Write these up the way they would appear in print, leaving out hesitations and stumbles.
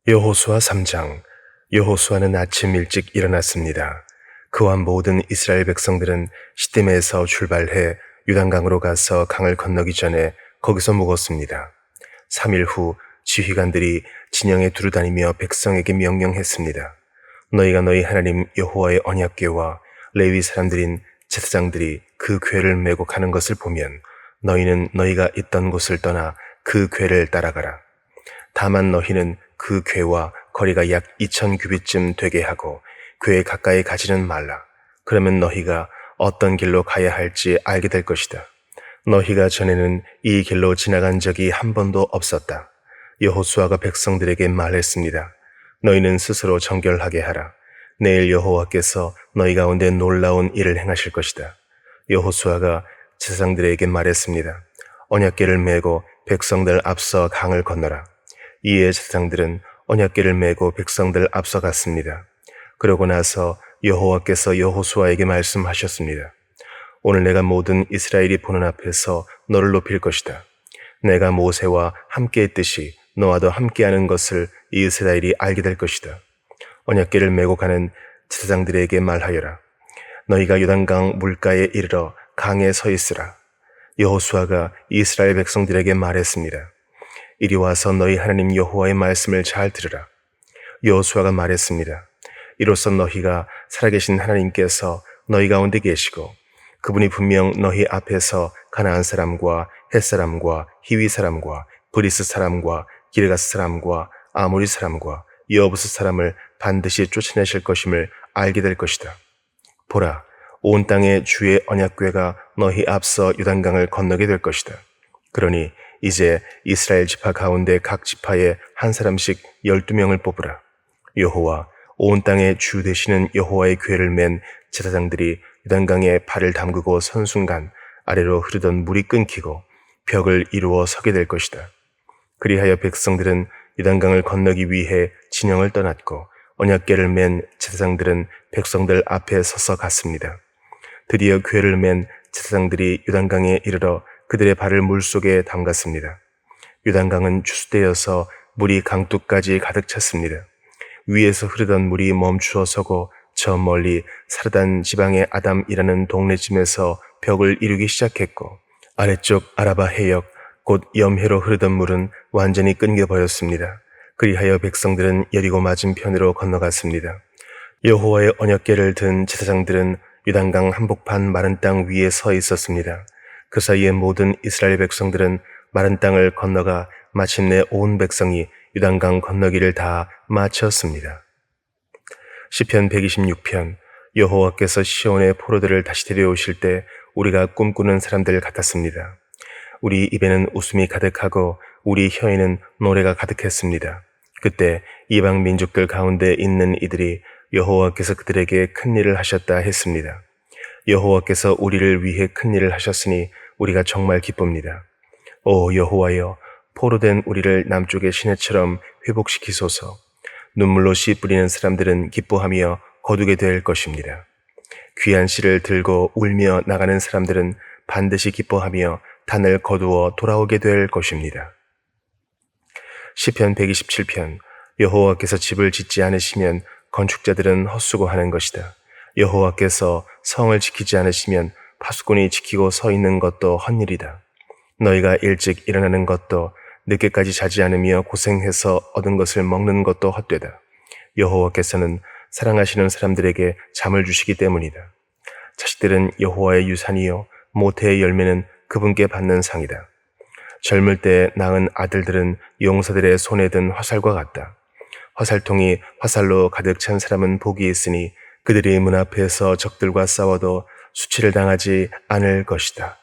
여호수아 3장. 여호수아는 아침 일찍 일어났습니다. 그와 모든 이스라엘 백성들은 시딤에서 출발해 요단강으로 가서 강을 건너기 전에 거기서 묵었습니다. 3일 후 지휘관들이 진영에 두루다니며 백성에게 명령했습니다. 너희가 너희 하나님 여호와의 언약궤와 레위 사람들인 제사장들이 그 궤를 메고 가는 것을 보면 너희는 너희가 있던 곳을 떠나 그 궤를 따라가라. 다만 너희는 그 궤와 거리가 약 2000규빗쯤 되게 하고 궤에 가까이 가지는 말라. 그러면 너희가 어떤 길로 가야 할지 알게 될 것이다. 너희가 전에는 이 길로 지나간 적이 한 번도 없었다. 여호수아가 백성들에게 말했습니다. 너희는 스스로 정결하게 하라. 내일 여호와께서 너희 가운데 놀라운 일을 행하실 것이다. 여호수아가 제사장들에게 말했습니다. 언약궤를 메고 백성들 앞서 강을 건너라. 이에 제사장들은 언약궤를 메고 백성들 앞서 갔습니다. 그러고 나서 여호와께서 여호수아에게 말씀하셨습니다. 오늘 내가 모든 이스라엘이 보는 앞에서 너를 높일 것이다. 내가 모세와 함께 했듯이 너와도 함께하는 것을 이스라엘이 알게 될 것이다. 언약궤를 메고 가는 제사장들에게 말하여라. 너희가 요단강 물가에 이르러 강에 서 있으라. 여호수아가 이스라엘 백성들에게 말했습니다. 이리 와서 너희 하나님 여호와의 말씀을 잘 들으라. 여호수아가 말했습니다. 이로써 너희가 살아계신 하나님께서 너희 가운데 계시고 그분이 분명 너희 앞에서 가나안 사람과 헷 사람과 히위 사람과 브리스 사람과 기르가스 사람과 아모리 사람과 여부스 사람을 반드시 쫓아내실 것임을 알게 될 것이다. 보라, 온 땅에 주의 언약궤가 너희 앞서 요단강을 건너게 될 것이다. 그러니 이제 이스라엘 지파 가운데 각 지파에 한 사람씩 12명을 뽑으라. 여호와, 온 땅에 주 되시는 여호와의 궤를 맨 제사장들이 요단강에 발을 담그고 선 순간 아래로 흐르던 물이 끊기고 벽을 이루어 서게 될 것이다. 그리하여 백성들은 요단강을 건너기 위해 진영을 떠났고 언약궤를 맨 제사장들은 백성들 앞에 서서 갔습니다. 드디어 궤를 맨 제사장들이 요단강에 이르러 그들의 발을 물속에 담갔습니다. 요단강은 추수되어서 물이 강둑까지 가득 찼습니다. 위에서 흐르던 물이 멈추어 서고 저 멀리 사르단 지방의 아담이라는 동네쯤에서 벽을 이루기 시작했고 아래쪽 아라바 해역 곧 염해로 흐르던 물은 완전히 끊겨버렸습니다. 그리하여 백성들은 여리고 맞은편으로 건너갔습니다. 여호와의 언약궤를 든 제사장들은 요단강 한복판 마른 땅 위에 서 있었습니다. 그 사이에 모든 이스라엘 백성들은 마른 땅을 건너가 마침내 온 백성이 요단강 건너기를 다 마쳤습니다. 시편 126편. 여호와께서 시온의 포로들을 다시 데려오실 때 우리가 꿈꾸는 사람들 같았습니다. 우리 입에는 웃음이 가득하고 우리 혀에는 노래가 가득했습니다. 그때 이방 민족들 가운데 있는 이들이 여호와께서 그들에게 큰 일을 하셨다 했습니다. 여호와께서 우리를 위해 큰 일을 하셨으니 우리가 정말 기쁩니다. 오 여호와여, 포로된 우리를 남쪽의 시내처럼 회복시키소서. 눈물로 씨 뿌리는 사람들은 기뻐하며 거두게 될 것입니다. 귀한 씨를 들고 울며 나가는 사람들은 반드시 기뻐하며 단을 거두어 돌아오게 될 것입니다. 시편 127편. 여호와께서 집을 짓지 않으시면 건축자들은 헛수고하는 것이다. 여호와께서 성을 지키지 않으시면 파수꾼이 지키고 서 있는 것도 헛일이다. 너희가 일찍 일어나는 것도 늦게까지 자지 않으며 고생해서 얻은 것을 먹는 것도 헛되다. 여호와께서는 사랑하시는 사람들에게 잠을 주시기 때문이다. 자식들은 여호와의 유산이요 모태의 열매는 그분께 받는 상이다. 젊을 때 낳은 아들들은 용사들의 손에 든 화살과 같다. 화살통이 화살로 가득 찬 사람은 복이 있으니 그들이 문 앞에서 적들과 싸워도 수치를 당하지 않을 것이다.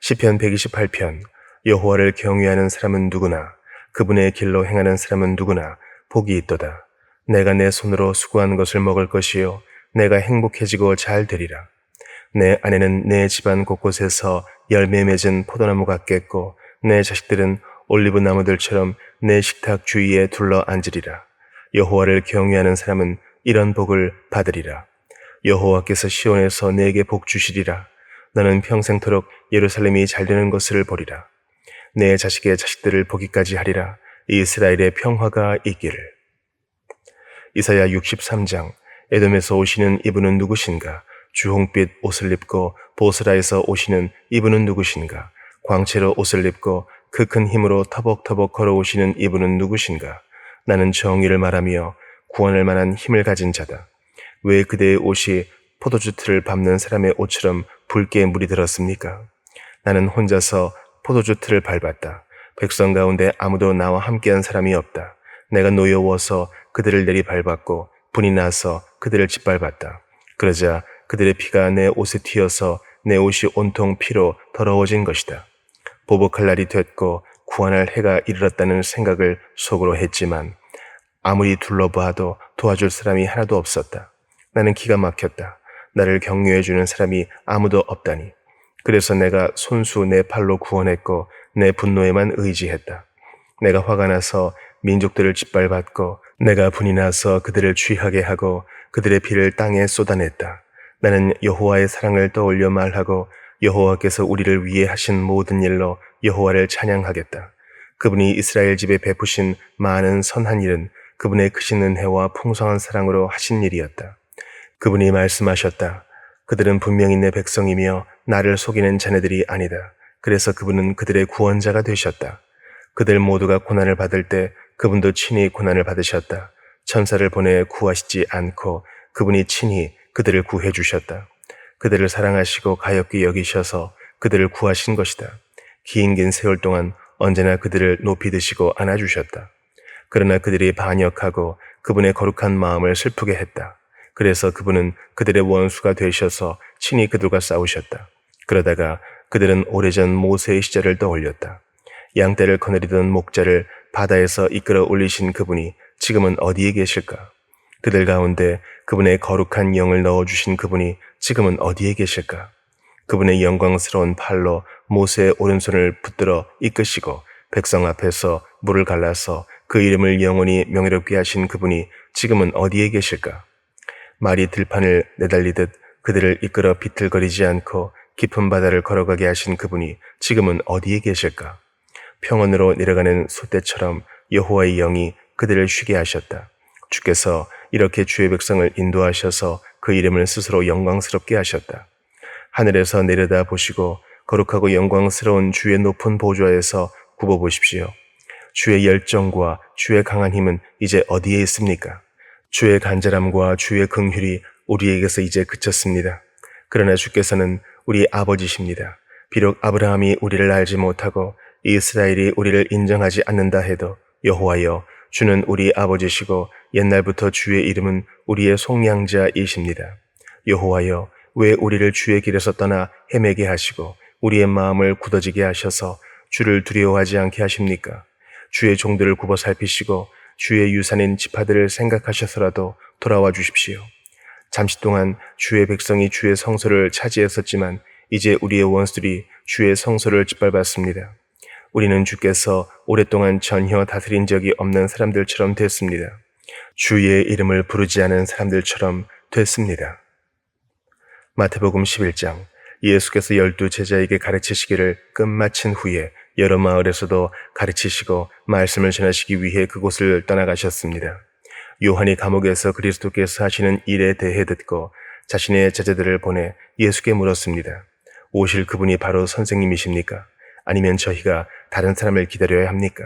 시편 128편. 여호와를 경외하는 사람은 누구나 그분의 길로 행하는 사람은 누구나 복이 있도다. 내가 내 손으로 수고한 것을 먹을 것이요 내가 행복해지고 잘 되리라. 내 아내는 내 집안 곳곳에서 열매 맺은 포도나무 같겠고 내 자식들은 올리브 나무들처럼 내 식탁 주위에 둘러 앉으리라. 여호와를 경외하는 사람은 이런 복을 받으리라. 여호와께서 시온에서 내게 복 주시리라. 너는 평생토록 예루살렘이 잘되는 것을 보리라. 내 자식의 자식들을 보기까지 하리라. 이스라엘의 평화가 있기를. 이사야 63장. 에돔에서 오시는 이분은 누구신가? 주홍빛 옷을 입고 보스라에서 오시는 이분은 누구신가? 광채로 옷을 입고 그 큰 힘으로 터벅터벅 걸어오시는 이분은 누구신가? 나는 정의를 말하며 구원할 만한 힘을 가진 자다. 왜 그대의 옷이 포도주 틀을 밟는 사람의 옷처럼 붉게 물이 들었습니까? 나는 혼자서 포도주 틀을 밟았다. 백성 가운데 아무도 나와 함께한 사람이 없다. 내가 노여워서 그들을 내리밟았고 분이 나서 그들을 짓밟았다. 그러자 그들의 피가 내 옷에 튀어서 내 옷이 온통 피로 더러워진 것이다. 보복할 날이 됐고 구원할 해가 이르렀다는 생각을 속으로 했지만 아무리 둘러봐도 도와줄 사람이 하나도 없었다. 나는 기가 막혔다. 나를 격려해주는 사람이 아무도 없다니. 그래서 내가 손수 내 팔로 구원했고 내 분노에만 의지했다. 내가 화가 나서 민족들을 짓밟았고 내가 분이 나서 그들을 취하게 하고 그들의 피를 땅에 쏟아냈다. 나는 여호와의 사랑을 떠올려 말하고 여호와께서 우리를 위해 하신 모든 일로 여호와를 찬양하겠다. 그분이 이스라엘 집에 베푸신 많은 선한 일은 그분의 크신 은혜와 풍성한 사랑으로 하신 일이었다. 그분이 말씀하셨다. 그들은 분명히 내 백성이며 나를 속이는 자네들이 아니다. 그래서 그분은 그들의 구원자가 되셨다. 그들 모두가 고난을 받을 때 그분도 친히 고난을 받으셨다. 천사를 보내 구하시지 않고 그분이 친히 그들을 구해 주셨다. 그들을 사랑하시고 가엾게 여기셔서 그들을 구하신 것이다. 긴 세월 동안 언제나 그들을 높이 드시고 안아주셨다. 그러나 그들이 반역하고 그분의 거룩한 마음을 슬프게 했다. 그래서 그분은 그들의 원수가 되셔서 친히 그들과 싸우셨다. 그러다가 그들은 오래전 모세의 시절을 떠올렸다. 양떼를 거느리던 목자를 바다에서 이끌어 올리신 그분이 지금은 어디에 계실까? 그들 가운데 그분의 거룩한 영을 넣어주신 그분이 지금은 어디에 계실까? 그분의 영광스러운 팔로 모세의 오른손을 붙들어 이끄시고 백성 앞에서 물을 갈라서 그 이름을 영원히 명예롭게 하신 그분이 지금은 어디에 계실까? 말이 들판을 내달리듯 그들을 이끌어 비틀거리지 않고 깊은 바다를 걸어가게 하신 그분이 지금은 어디에 계실까? 평원으로 내려가는 솥대처럼 여호와의 영이 그들을 쉬게 하셨다. 주께서 이렇게 주의 백성을 인도하셔서 그 이름을 스스로 영광스럽게 하셨다. 하늘에서 내려다 보시고 거룩하고 영광스러운 주의 높은 보좌에서 굽어보십시오. 주의 열정과 주의 강한 힘은 이제 어디에 있습니까? 주의 간절함과 주의 긍휼이 우리에게서 이제 그쳤습니다. 그러나 주께서는 우리 아버지십니다. 비록 아브라함이 우리를 알지 못하고 이스라엘이 우리를 인정하지 않는다 해도 여호와여, 주는 우리 아버지시고 옛날부터 주의 이름은 우리의 속량자이십니다. 여호와여, 왜 우리를 주의 길에서 떠나 헤매게 하시고 우리의 마음을 굳어지게 하셔서 주를 두려워하지 않게 하십니까? 주의 종들을 굽어 살피시고 주의 유산인 지파들을 생각하셔서라도 돌아와 주십시오. 잠시 동안 주의 백성이 주의 성소를 차지했었지만 이제 우리의 원수들이 주의 성소를 짓밟았습니다. 우리는 주께서 오랫동안 전혀 다스린 적이 없는 사람들처럼 됐습니다. 주의 이름을 부르지 않은 사람들처럼 됐습니다. 마태복음 11장. 예수께서 12 제자에게 가르치시기를 끝마친 후에 여러 마을에서도 가르치시고 말씀을 전하시기 위해 그곳을 떠나가셨습니다. 요한이 감옥에서 그리스도께서 하시는 일에 대해 듣고 자신의 제자들을 보내 예수께 물었습니다. 오실 그분이 바로 선생님이십니까? 아니면 저희가 다른 사람을 기다려야 합니까?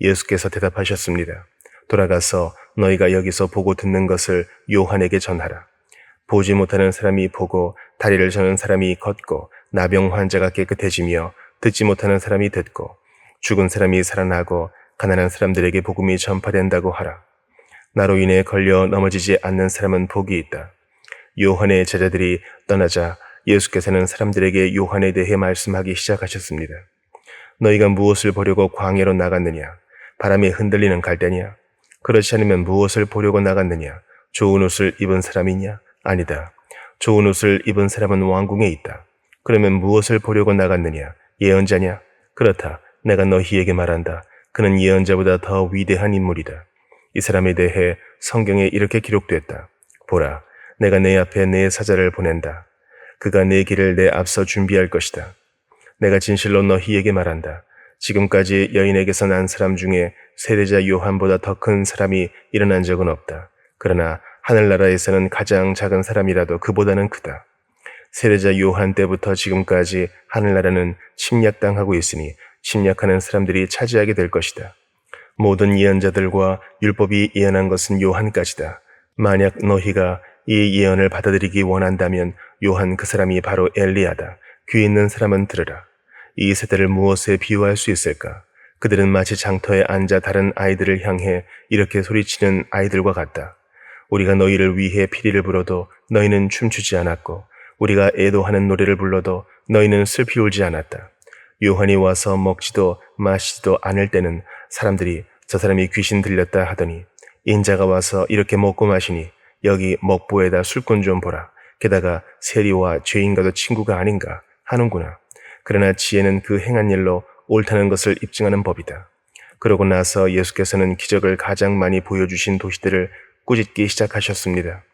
예수께서 대답하셨습니다. 돌아가서 너희가 여기서 보고 듣는 것을 요한에게 전하라. 보지 못하는 사람이 보고 다리를 저는 사람이 걷고 나병 환자가 깨끗해지며 듣지 못하는 사람이 듣고 죽은 사람이 살아나고 가난한 사람들에게 복음이 전파된다고 하라. 나로 인해 걸려 넘어지지 않는 사람은 복이 있다. 요한의 제자들이 떠나자 예수께서는 사람들에게 요한에 대해 말씀하기 시작하셨습니다. 너희가 무엇을 보려고 광야로 나갔느냐? 바람에 흔들리는 갈대냐? 그렇지 않으면 무엇을 보려고 나갔느냐? 좋은 옷을 입은 사람이냐? 아니다. 좋은 옷을 입은 사람은 왕궁에 있다. 그러면 무엇을 보려고 나갔느냐? 예언자냐? 그렇다. 내가 너희에게 말한다. 그는 예언자보다 더 위대한 인물이다. 이 사람에 대해 성경에 이렇게 기록됐다. 보라, 내가 내 앞에 내 사자를 보낸다. 그가 내 길을 내 앞서 준비할 것이다. 내가 진실로 너희에게 말한다. 지금까지 여인에게서 난 사람 중에 세례자 요한보다 더 큰 사람이 일어난 적은 없다. 그러나 하늘나라에서는 가장 작은 사람이라도 그보다는 크다. 세례자 요한 때부터 지금까지 하늘나라는 침략당하고 있으니 침략하는 사람들이 차지하게 될 것이다. 모든 예언자들과 율법이 예언한 것은 요한까지다. 만약 너희가 이 예언을 받아들이기 원한다면 요한 그 사람이 바로 엘리야다. 귀 있는 사람은 들으라. 이 세대를 무엇에 비유할 수 있을까? 그들은 마치 장터에 앉아 다른 아이들을 향해 이렇게 소리치는 아이들과 같다. 우리가 너희를 위해 피리를 불어도 너희는 춤추지 않았고 우리가 애도하는 노래를 불러도 너희는 슬피 울지 않았다. 요한이 와서 먹지도 마시지도 않을 때는 사람들이 저 사람이 귀신 들렸다 하더니 인자가 와서 이렇게 먹고 마시니 여기 먹보에다 술꾼 좀 보라. 게다가 세리와 죄인과도 친구가 아닌가 하는구나. 그러나 지혜는 그 행한 일로 옳다는 것을 입증하는 법이다. 그러고 나서 예수께서는 기적을 가장 많이 보여주신 도시들을 꾸짖기 시작하셨습니다.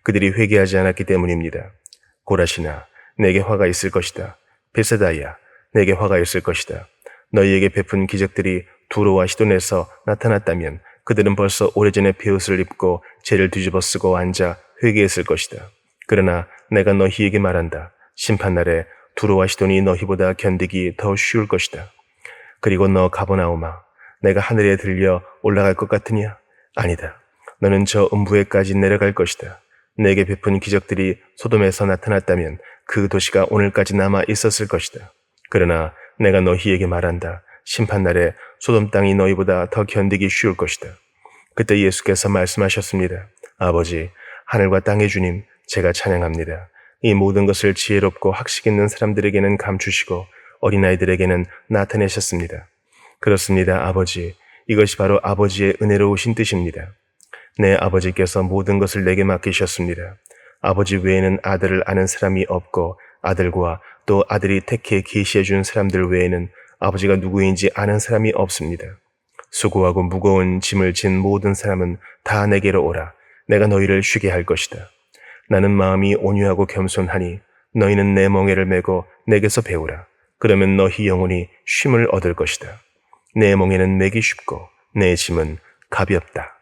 그들이 회개하지 않았기 때문입니다. 고라시나, 내게 화가 있을 것이다. 베세다야, 내게 화가 있을 것이다. 너희에게 베푼 기적들이 두로와 시돈에서 나타났다면 그들은 벌써 오래전에 베옷을 입고 죄를 뒤집어 쓰고 앉아 회개했을 것이다. 그러나 내가 너희에게 말한다. 심판날에 두로와 시돈이 너희보다 견디기 더 쉬울 것이다. 그리고 너 가버나움아, 내가 하늘에 들려 올라갈 것 같으냐? 아니다. 너는 저 음부에까지 내려갈 것이다. 내게 베푼 기적들이 소돔에서 나타났다면 그 도시가 오늘까지 남아 있었을 것이다. 그러나 내가 너희에게 말한다. 심판날에 소돔 땅이 너희보다 더 견디기 쉬울 것이다. 그때 예수께서 말씀하셨습니다. 아버지, 하늘과 땅의 주님, 제가 찬양합니다. 이 모든 것을 지혜롭고 학식 있는 사람들에게는 감추시고 어린아이들에게는 나타내셨습니다. 그렇습니다, 아버지. 이것이 바로 아버지의 은혜로우신 뜻입니다. 내 아버지께서 모든 것을 내게 맡기셨습니다. 아버지 외에는 아들을 아는 사람이 없고 아들과 또 아들이 택해 계시해 준 사람들 외에는 아버지가 누구인지 아는 사람이 없습니다. 수고하고 무거운 짐을 진 모든 사람은 다 내게로 오라. 내가 너희를 쉬게 할 것이다. 나는 마음이 온유하고 겸손하니 너희는 내 멍에를 메고 내게서 배우라. 그러면 너희 영혼이 쉼을 얻을 것이다. 내 멍에는 메기 쉽고 내 짐은 가볍다.